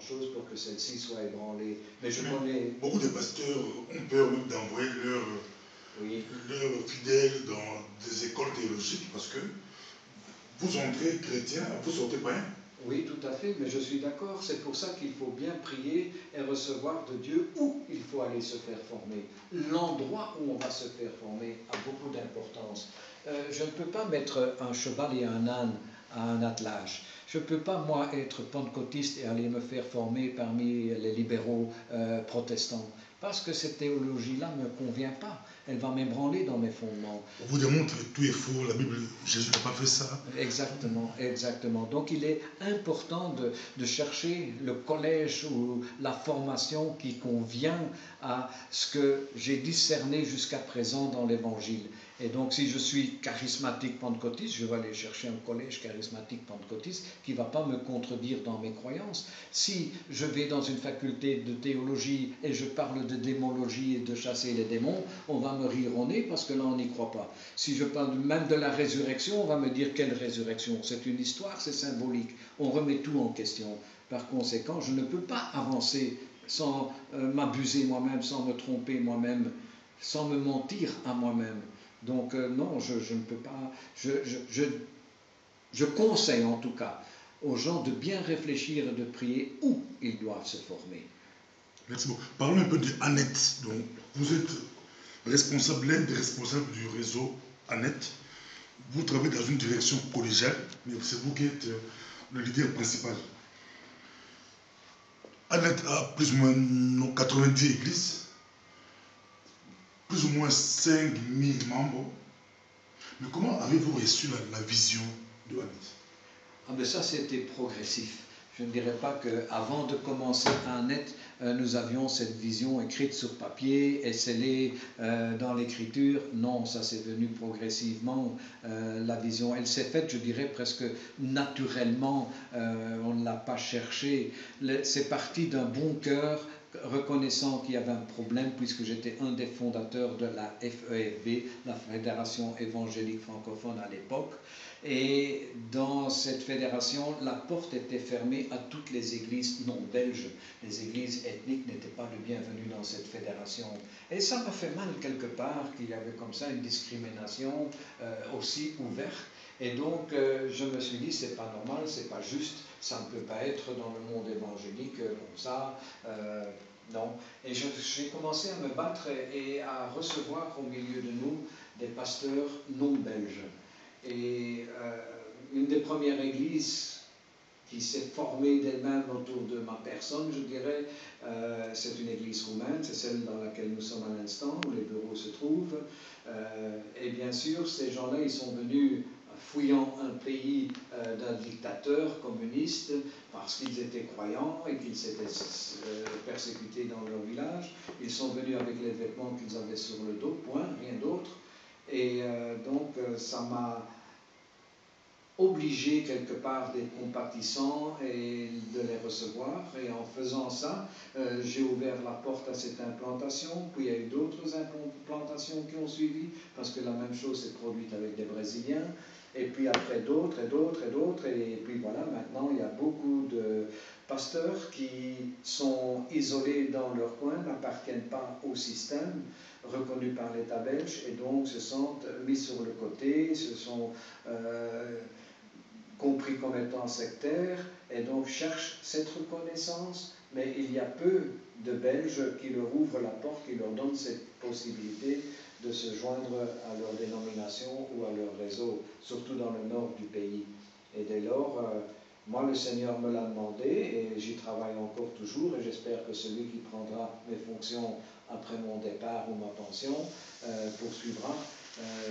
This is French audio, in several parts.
grand-chose pour que celle-ci soit ébranlée. Mais je connais... Beaucoup de pasteurs ont peur même d'envoyer leurs fidèles dans des écoles théologiques parce que vous entrez chrétien, vous sortez païen. Oui, tout à fait, mais je suis d'accord. C'est pour ça qu'il faut bien prier et recevoir de Dieu où il faut aller se faire former. L'endroit où on va se faire former a beaucoup d'importance. Je ne peux pas mettre un cheval et un âne à un attelage. Je ne peux pas, moi, être pentecôtiste et aller me faire former parmi les libéraux protestants. Parce que cette théologie-là ne me convient pas. Elle va m'ébranler dans mes fondements. On vous démontre que tout est faux, la Bible, Jésus n'a pas fait ça. Exactement, exactement. Donc il est important de chercher le collège ou la formation qui convient à ce que j'ai discerné jusqu'à présent dans l'Évangile. Et donc si je suis charismatique pentecôtiste, je vais aller chercher un collège charismatique pentecôtiste qui ne va pas me contredire dans mes croyances. Si je vais dans une faculté de théologie et je parle de démonologie et de chasser les démons, on va me rire au nez parce que là on n'y croit pas. Si je parle même de la résurrection, on va me dire quelle résurrection? C'est une histoire, c'est symbolique. On remet tout en question. Par conséquent, je ne peux pas avancer sans m'abuser moi-même, sans me tromper moi-même, sans me mentir à moi-même. Donc non, je ne peux pas. Je conseille en tout cas aux gens de bien réfléchir et de prier où ils doivent se former. Merci beaucoup. Parlons un peu de Annette. Donc, vous êtes responsable, l'un des responsables du réseau Annette. Vous travaillez dans une direction collégiale, mais c'est vous qui êtes le leader principal. Annette a plus ou moins 90 églises, plus ou moins 5000 membres. Mais comment avez-vous reçu la vision de Annette? Ah ben ça, c'était progressif. Je ne dirais pas qu'avant de commencer Annette, nous avions cette vision écrite sur papier et scellée dans l'écriture. Non, ça c'est venu progressivement. La vision, elle s'est faite, je dirais, presque naturellement. On ne l'a pas cherché. C'est parti d'un bon cœur, reconnaissant qu'il y avait un problème, puisque j'étais un des fondateurs de la FEFB, la Fédération évangélique francophone à l'époque. Et dans cette fédération, la porte était fermée à toutes les églises non belges. Les églises ethniques n'étaient pas les bienvenues dans cette fédération. Et ça m'a fait mal quelque part qu'il y avait comme ça une discrimination aussi ouverte. Et donc je me suis dit, c'est pas normal, c'est pas juste, ça ne peut pas être dans le monde évangélique comme ça. Non. Et j'ai commencé à me battre et à recevoir au milieu de nous des pasteurs non belges. Et une des premières églises qui s'est formée d'elle-même autour de ma personne, je dirais, c'est une église roumaine, c'est celle dans laquelle nous sommes à l'instant, où les bureaux se trouvent. Et bien sûr, ces gens-là, ils sont venus fouillant un pays d'un dictateur communiste parce qu'ils étaient croyants et qu'ils s'étaient persécutés dans leur village. Ils sont venus avec les vêtements qu'ils avaient sur le dos, point, rien d'autre. Et donc, ça m'a obligé quelque part d'être compatissant et de les recevoir. Et en faisant ça, j'ai ouvert la porte à cette implantation. Puis il y a eu d'autres implantations qui ont suivi, parce que la même chose s'est produite avec des Brésiliens. Et puis après d'autres et d'autres et d'autres. Et puis voilà, maintenant il y a beaucoup de pasteurs qui sont isolés dans leur coin, n'appartiennent pas au système, reconnus par l'État belge, et donc se sentent mis sur le côté, se sont compris comme étant sectaires, et donc cherchent cette reconnaissance, mais il y a peu de Belges qui leur ouvrent la porte, qui leur donnent cette possibilité de se joindre à leur dénomination ou à leur réseau, surtout dans le nord du pays. Et dès lors, moi le Seigneur me l'a demandé, et j'y travaille encore toujours, et j'espère que celui qui prendra mes fonctions après mon départ ou ma pension poursuivra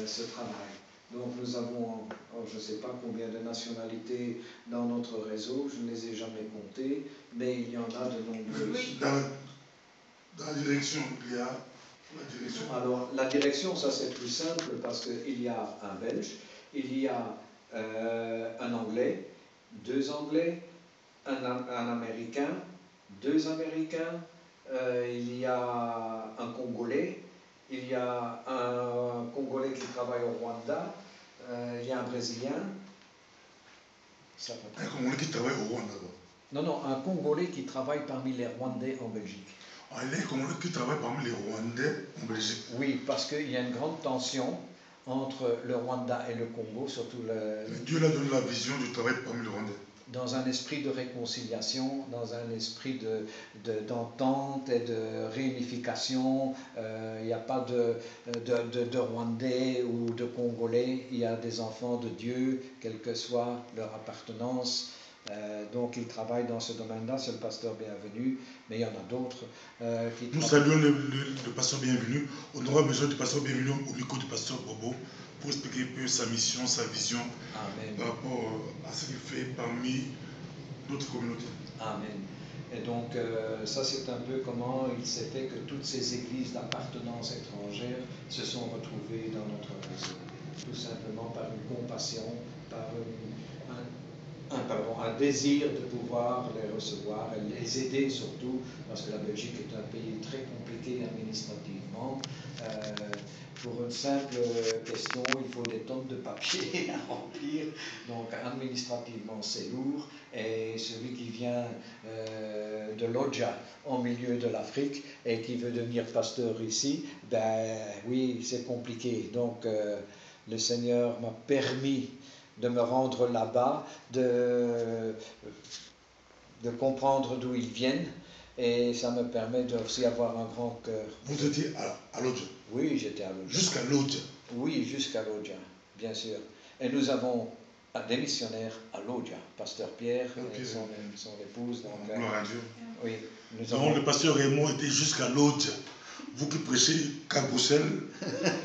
ce travail. Donc nous avons, je ne sais pas combien de nationalités dans notre réseau, je ne les ai jamais comptées, mais il y en a de nombreuses. Oui. Dans la direction, il y a la direction. Alors la direction, ça c'est plus simple parce qu'il y a un Belge, il y a un Anglais, deux Anglais, un Américain, deux Américains, il y a un Congolais, il y a un Congolais qui travaille au Rwanda, il y a un Brésilien. Un Congolais qui travaille au Rwanda. Non, non, un Congolais qui travaille parmi les Rwandais en Belgique. Ah, il est Congolais qui travaille parmi les Rwandais en Belgique. Oui, parce qu'il y a une grande tension entre le Rwanda et le Congo, surtout Dieu leur donne la vision du travail parmi les Rwandais. dans un esprit de réconciliation, dans un esprit d'entente et de réunification. Il n'y a pas de Rwandais ou de Congolais, il y a des enfants de Dieu, quelle que soit leur appartenance. Donc il travaille dans ce domaine-là, c'est le pasteur Bienvenu, mais il y en a d'autres qui Nous travaillent. saluons le pasteur Bienvenu. On aura besoin du pasteur Bienvenu au micro du pasteur Bobo pour expliquer un peu sa mission, sa vision Amen. par rapport à ce qu'il fait parmi notre communauté. Amen. Et donc, ça, c'est un peu comment il s'est fait que toutes ces églises d'appartenance étrangère se sont retrouvées dans notre réseau. Tout simplement par une compassion, par un désir de pouvoir les recevoir et les aider surtout, parce que la Belgique est un pays très compliqué administrativement. Pour une simple question, il faut des tonnes de papier à remplir, donc administrativement c'est lourd, et celui qui vient de Lodja, au milieu de l'Afrique, et qui veut devenir pasteur ici, ben oui, c'est compliqué. Donc le Seigneur m'a permis de me rendre là-bas, de comprendre d'où ils viennent, et ça me permet aussi avoir un grand cœur. Vous étiez à Lodja? Oui, j'étais à Lodja. Jusqu'à Lodja? Oui, jusqu'à Lodja, bien sûr. Et nous avons des missionnaires à Lodja, pasteur Pierre et son épouse. Donc, gloire à Dieu. Oui, donc le pasteur Raymond était jusqu'à Lodja. Vous qui prêchez qu'à Bruxelles,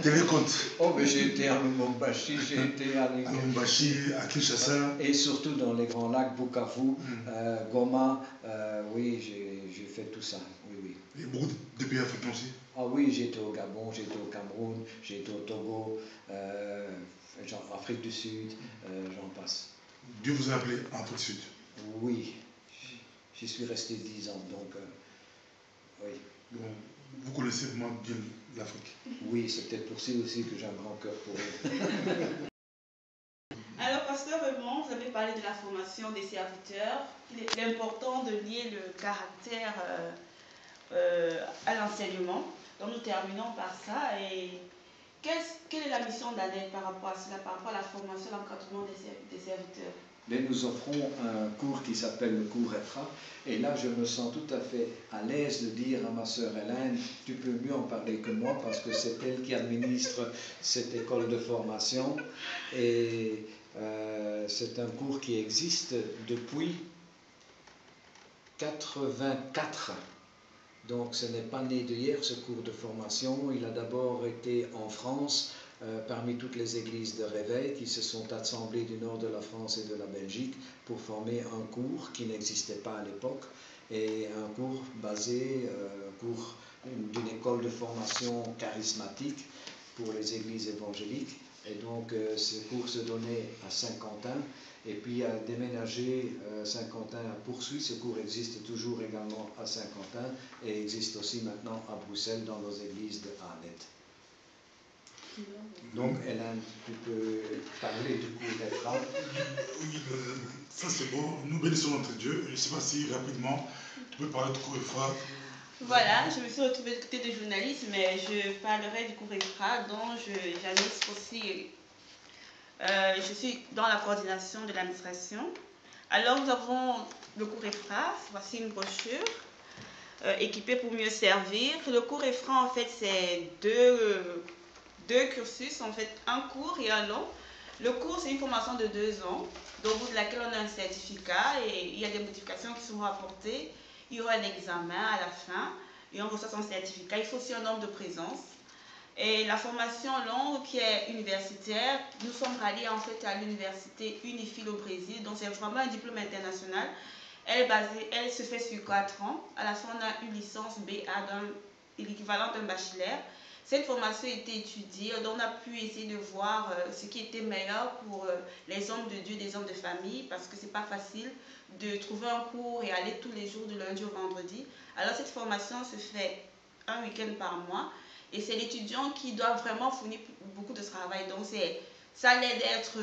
tenez compte. Oh, mais j'ai été à Lubumbashi, j'ai été à Lubumbashi, à Kinshasa. Et surtout dans les grands lacs, Bukavu, Goma, oui, j'ai fait tout ça. Oui, oui. Et beaucoup de pays africains aussi? Ah oui, j'ai été au Gabon, j'ai été au Cameroun, j'ai été au Togo, Afrique du Sud, j'en passe. Dieu vous a appelé en Afrique du Sud? Oui, j'y suis resté 10 ans, donc oui. Donc, vous connaissez vraiment bien l'Afrique? Oui, c'est peut-être pour ça aussi que j'ai un grand cœur pour eux. Alors, pasteur Raymond, vous avez parlé de la formation des serviteurs. Il est important de lier le caractère à l'enseignement. Donc, nous terminons par ça. Et quelle est la mission d'Annette par rapport à cela, par rapport à la formation, l'encadrement des serviteurs? Mais nous offrons un cours qui s'appelle le cours EFRA, et là je me sens tout à fait à l'aise de dire à ma sœur Hélène, tu peux mieux en parler que moi parce que c'est elle qui administre cette école de formation, et c'est un cours qui existe depuis 1984. Donc ce n'est pas né d'hier ce cours de formation, il a d'abord été en France, parmi toutes les églises de réveil qui se sont assemblées du nord de la France et de la Belgique pour former un cours qui n'existait pas à l'époque, et un cours basé, d'une école de formation charismatique pour les églises évangéliques. Et donc ce cours se donnait à Saint-Quentin, et puis a déménagé Saint-Quentin à Poursuis. Ce cours existe toujours également à Saint-Quentin et existe aussi maintenant à Bruxelles dans nos églises de Annette. Donc, Hélène, tu peux parler du cours EFRA? Oui, ça c'est bon. Nous bénissons notre Dieu. Je ne sais pas si rapidement, tu peux parler du cours EFRA. Voilà, je me suis retrouvée du côté de journalisme, mais je parlerai du cours EFRA dont j'administre aussi. Je suis dans la coordination de l'administration. Alors, nous avons le cours EFRA. Voici une brochure équipée pour mieux servir. Le cours EFRA, en fait, c'est deux cursus, en fait, un court et un long. Le cours, c'est une formation de 2 ans, au bout de laquelle on a un certificat et il y a des modifications qui seront apportées. Il y aura un examen à la fin et on reçoit son certificat. Il faut aussi un nombre de présence. Et la formation longue qui est universitaire, nous sommes ralliés en fait à l'université UNIFIL au Brésil, donc c'est vraiment un diplôme international. Elle se fait sur 4 ans. À la fin, on a une licence BA, l'équivalent d'un bachelier. Cette formation a été étudiée, donc on a pu essayer de voir ce qui était meilleur pour les hommes de Dieu, des hommes de famille, parce que ce n'est pas facile de trouver un cours et aller tous les jours de lundi au vendredi. Alors cette formation se fait un week-end par mois, et c'est l'étudiant qui doit vraiment fournir beaucoup de travail. Donc ça l'aide à être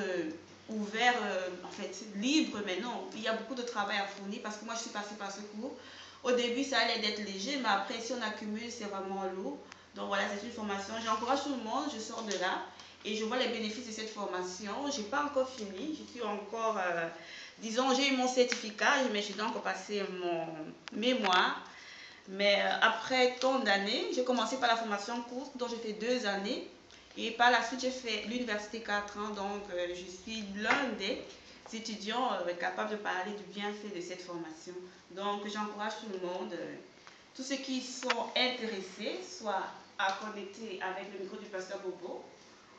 ouvert, en fait, libre, mais non, il y a beaucoup de travail à fournir parce que moi, je suis passée par ce cours. Au début, ça allait d'être léger, mais après, si on accumule, c'est vraiment lourd. Donc voilà, c'est une formation. J'encourage tout le monde, je sors de là et je vois les bénéfices de cette formation. Je n'ai pas encore fini, je suis encore, disons, j'ai eu mon certificat, mais je dois encore passer mon mémoire. Mais après tant d'années, j'ai commencé par la formation courte, dont j'ai fait 2 années. Et par la suite, j'ai fait l'université 4 ans, donc je suis l'un des étudiants capables de parler du bienfait de cette formation. Donc j'encourage tout le monde, tous ceux qui sont intéressés, soit à connecter avec le micro du pasteur Bobo,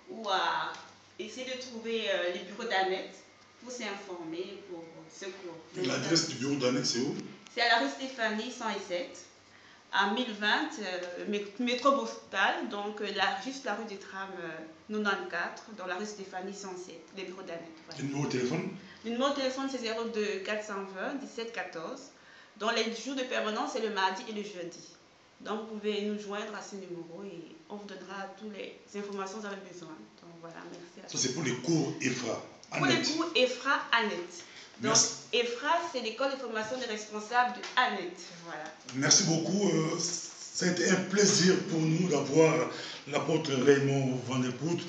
ou à essayer de trouver les bureaux d'Annette pour s'informer pour ce cours. L'adresse du bureau d'Annette, c'est où? C'est à la rue Stéphanie 107. À 1020, métro Boustal, donc juste la rue des Trams 94, dans la rue Stéphanie 107, les bureaux d'Annette. Voilà. Le numéro de téléphone? Le numéro de téléphone, c'est 02 420 17 14. Dans les jours de permanence, c'est le mardi et le jeudi. Donc, vous pouvez nous joindre à ce numéro et on vous donnera toutes les informations que vous avez besoin. Donc, voilà, merci à vous. Ça, c'est pour les cours EFRA. Pour les cours EFRA Annette. Donc, EFRA, c'est l'école de formation des responsables de Annette. Voilà. Merci beaucoup. Ça a été un plaisir pour nous d'avoir l'apôtre Raymond Van de Pout.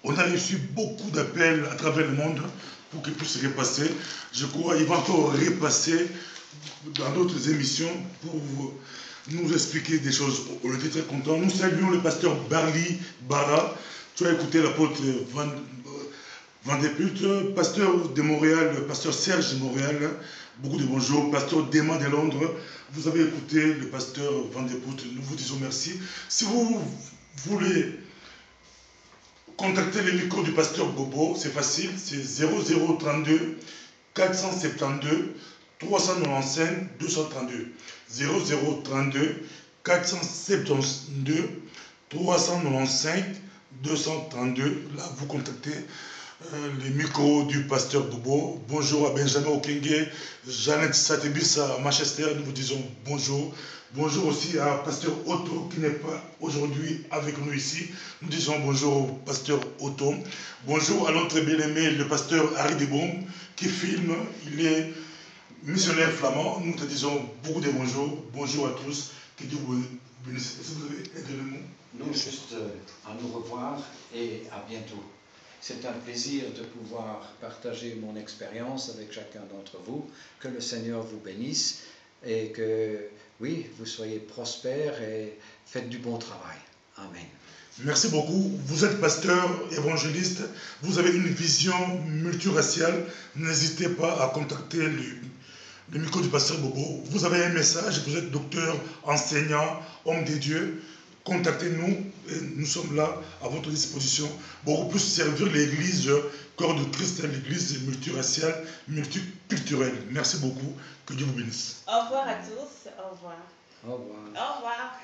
On a reçu beaucoup d'appels à travers le monde pour qu'il puisse repasser. Je crois qu'il va encore repasser dans d'autres émissions pour nous expliquer des choses. On était très contents. Nous saluons le pasteur Barli Bara. Tu as écouté l'apôtre Van de Pout, pasteur de Montréal, le pasteur Serge de Montréal, beaucoup de bonjours, pasteur Déma de Londres. Vous avez écouté le pasteur Van de Pout, nous vous disons merci. Si vous voulez contacter le micro du pasteur Bobo, c'est facile, c'est 0032 472 395 232. 0032 472 395 232. Là, vous contactez les micros du pasteur Bobo. Bonjour à Benjamin Okenge, Jeannette Satebis à Manchester, nous vous disons bonjour. Bonjour aussi à pasteur Otto qui n'est pas aujourd'hui avec nous ici. Nous disons bonjour au pasteur Otto. Bonjour à notre bien-aimé, le pasteur Harry Debom qui filme. Il est missionnaire flamand. Nous te disons beaucoup de bonjour. Bonjour à tous. Que Dieu vous bénisse. Est-ce que vous avez un dernier mot? Non, juste à nous revoir et à bientôt. C'est un plaisir de pouvoir partager mon expérience avec chacun d'entre vous. Que le Seigneur vous bénisse et que, oui, vous soyez prospères et faites du bon travail. Amen. Merci beaucoup. Vous êtes pasteur, évangéliste. Vous avez une vision multiraciale. N'hésitez pas à contacter le micro du pasteur Bobo. Vous avez un message. Vous êtes docteur, enseignant, homme de Dieu. Contactez-nous et nous sommes là à votre disposition. Beaucoup plus servir l'église, corps de Christ, l'église multiraciale, multiculturelle. Merci beaucoup. Que Dieu vous bénisse. Au revoir à tous. Au revoir. Au revoir. Au revoir.